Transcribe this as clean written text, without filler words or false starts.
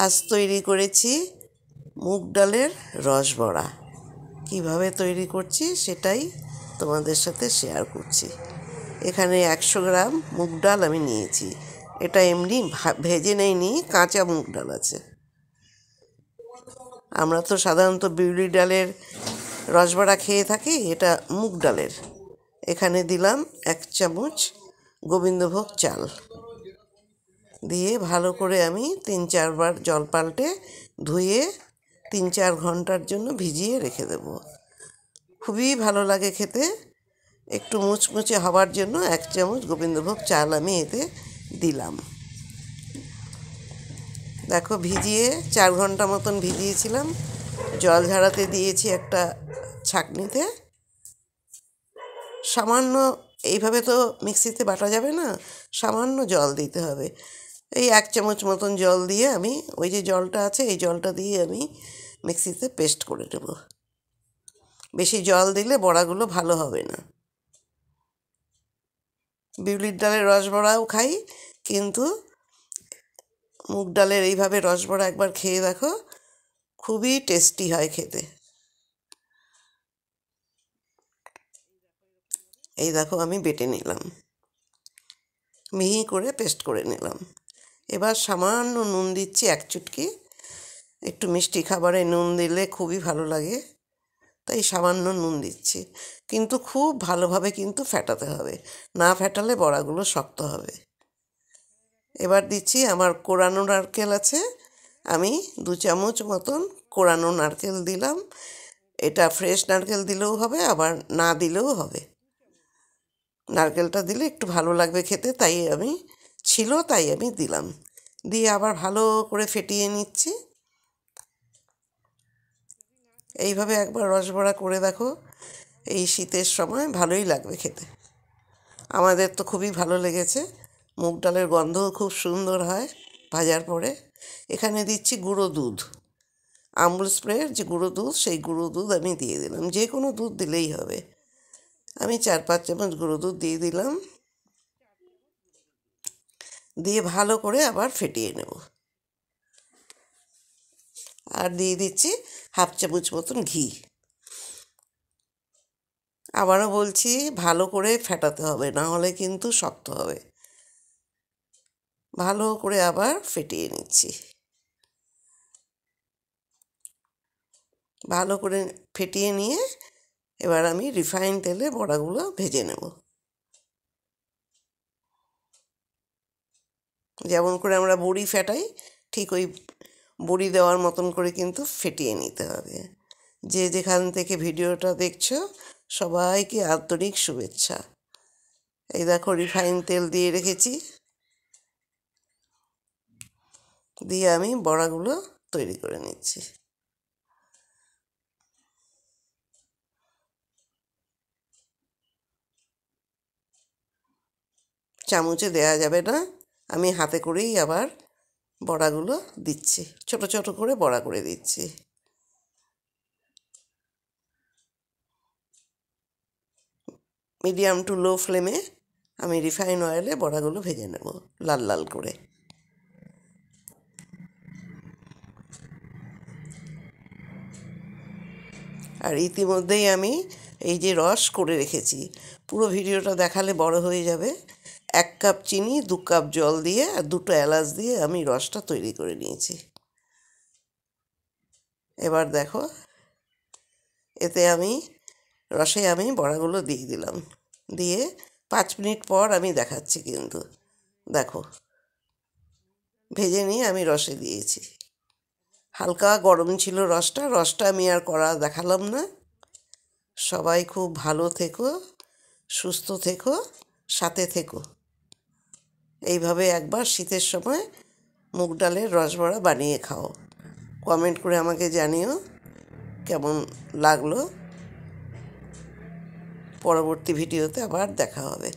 আজ তৈরি করেছি মুগ ডালের রসবড়া। কিভাবে তৈরি করছি সেটাই তোমাদের সাথে শেয়ার করছি। এখানে 100 গ্রাম মুগ ডাল আমি নিয়েছি। এটা এমনি ভেজে নেইনি, কাঁচা মুগ ডাল আছে। আমরা তো সাধারণত বিউলি ডালের রসবড়া খেয়ে থাকি, এটা মুগ ডালের। এখানে দিলাম 1 চামচ গোবিন্দভোগ চাল দিয়ে ভালো করে আমি 3-4 বার জল পাল্টে ধুয়ে 3-4 ঘন্টার জন্য ভিজিয়ে রেখে দেব। খুবই ভালো লাগে খেতে। একটু মুচমুচে হওয়ার জন্য 1 চামচ গোবিন্দভোগ চাল আমি এতে দিলাম। দেখো, ভিজিয়ে 4 ঘন্টা মতন ভিজিয়েছিলাম। জল ঝাড়াতে দিয়েছি একটা ছাঁকনিতে। সামান্য, এইভাবে তো মিক্সিতে বাটা যাবে না, সামান্য জল দিতে হবে। এই 1 চামচ মতন জল দিয়ে আমি, ওই যে জলটা আছে এই জলটা দিয়ে আমি মিক্সিতে পেস্ট করে নেব। বেশি জল দিলে বড়াগুলো ভালো হবে না। বিউলির ডালের রসবড়াও খাই, কিন্তু মুগ ডালের এইভাবে রসবড়া একবার খেয়ে দেখো, খুবই টেস্টি হয় খেতে। এই দেখো, আমি বেটে নিলাম, মিহি করে পেস্ট করে নিলাম। এবার সামান্য নুন দিচ্ছি, 1 চুটকি। একটু মিষ্টি খাবারে নুন দিলে খুবই ভালো লাগে, তাই সামান্য নুন দিচ্ছি। কিন্তু খুব ভালোভাবে কিন্তু ফেটাতে হবে, না ফেটালে বড়াগুলো শক্ত হবে। এবার দিচ্ছি, আমার কোরানো নারকেল আছে, আমি 2 চামচ মতন কোরানো নারকেল দিলাম। এটা ফ্রেশ নারকেল দিলেও হবে, আবার না দিলেও হবে। নারকেলটা দিলে একটু ভালো লাগবে খেতে, তাই আমি দিলাম। দিয়ে আবার ভালো করে ফেটিয়ে নিচ্ছি। এইভাবে একবার রসবড়া করে দেখো, এই শীতের সময় ভালোই লাগবে খেতে। আমাদের তো খুবই ভালো লেগেছে। মুগ ডালের গন্ধও খুব সুন্দর হয় ভাজার পরে। এখানে দিচ্ছি গুঁড়ো দুধ, আমুল স্প্রের যে গুঁড়ো দুধ, সেই গুঁড়ো দুধ আমি দিয়ে দিলাম। যে কোনো দুধ দিলেই হবে। আমি 4-5 চামচ গুঁড়ো দুধ দিয়ে দিলাম। দিয়ে ভালো করে আবার ফেটিয়ে নেব। আর দিয়ে দিচ্ছি 1/2 চামচ মতন ঘি। আবারও বলছি, ভালো করে ফেটাতে হবে, না হলে কিন্তু শক্ত হবে। ভালো করে আবার ফেটিয়ে নিচ্ছি। ভালো করে ফেটিয়ে নিয়ে এবার আমি রিফাইন তেলে বড়াগুলো ভেজে নেব। যেমন করে আমরা বড়ি ফেটাই, ঠিক ওই বড়ি দেওয়ার মতন করে কিন্তু ফেটিয়ে নিতে হবে। যে যেখান থেকে ভিডিওটা দেখছো, সবাইকে আন্তরিক শুভেচ্ছা। এই দেখো, রিফাইন তেল দিয়ে রেখেছি, দিয়ে আমি বড়াগুলো তৈরি করে নিচ্ছি। চামচে দেয়া যাবে না, আমি হাতে করেই আবার বড়াগুলো দিচ্ছি, ছোট ছোট করে বড়া করে দিচ্ছি। মিডিয়াম টু লো ফ্লেমে আমি রিফাইন অয়েলে বড়াগুলো ভেজে নেব লাল লাল করে। আর ইতিমধ্যেই আমি এই যে রস করে রেখেছি, পুরো ভিডিওটা দেখালে বড় হয়ে যাবে। 1 কাপ চিনি, 2 কাপ জল দিয়ে আর 2টো এলাচ দিয়ে আমি রসটা তৈরি করে নিয়েছি। এবার দেখো, এতে রসে আমি বড়াগুলো দিয়ে দিলাম। দিয়ে 5 মিনিট পর আমি দেখাচ্ছি কিন্তু। দেখো, ভেজে নিয়ে আমি রসে দিয়েছি। হালকা গরম ছিল রসটা আমি আর কড়া দেখালাম না। সবাই খুব ভালো থেকো, সুস্থ থেকো, সাথে থেকো। এইভাবে একবার শীতের সময় মুগ ডালের রসবড়া বানিয়ে খাও। কমেন্ট করে আমাকে জানিও কেমন লাগলো। পরবর্তী ভিডিওতে আবার দেখা হবে।